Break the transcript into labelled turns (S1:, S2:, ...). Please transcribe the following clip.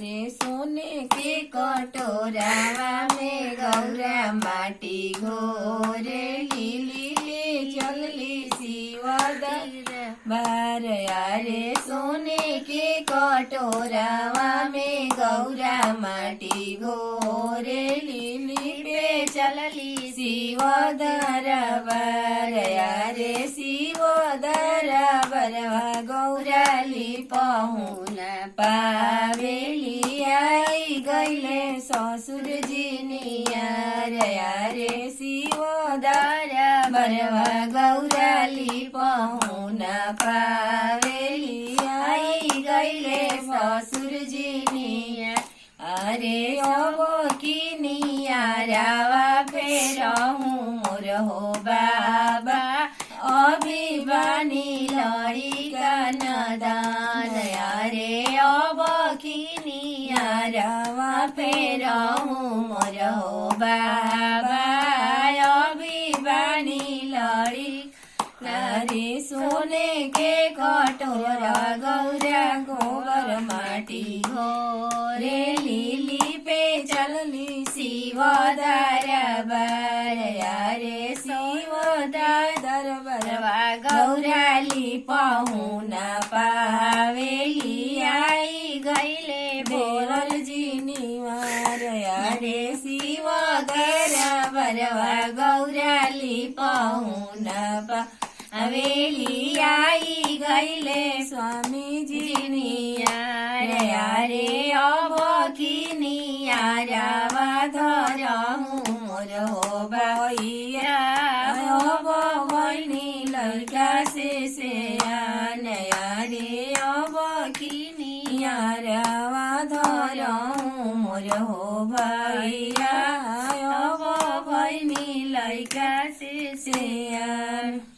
S1: रे सोने के कटोरावा में गौरा माटी घोरे लीली ले चलली शिवदरबार रे सोने के कटोरावा में गौरा माटी घोरे लीली पे चलली शिवदरबार रे शिवदरबार गौराली पहुना पावेली आई गईले ससुरजी नियार रे शिवदरबार गौराली पहुना पावेली आई गईले ससुरजी नियार अरे अब की नियारावा फेरहूँ मोर हो बाबा अभी बानी लड़िका नदान रे अब की नियारावा फेरहूँ मोर हो बाबा अभी बानी लड़िका रे सोने के कटोरा गौरा गोबर माटी घोरे लीली पे चलली शिवदरबार रे शिवदरबार गौराली पहुना पावेली आई गईले बोरल जी निवार रे शिवदरबार गौराली पहुना पावेली आई गईले स्वामी जी नियार रे अब की नियारावा धरहूँ मोर हो भैया अब बहिनी लड़का से आन रे अब की नियारावा धरहूँ मोर हो भैया अब बहिनी लड़का से आन।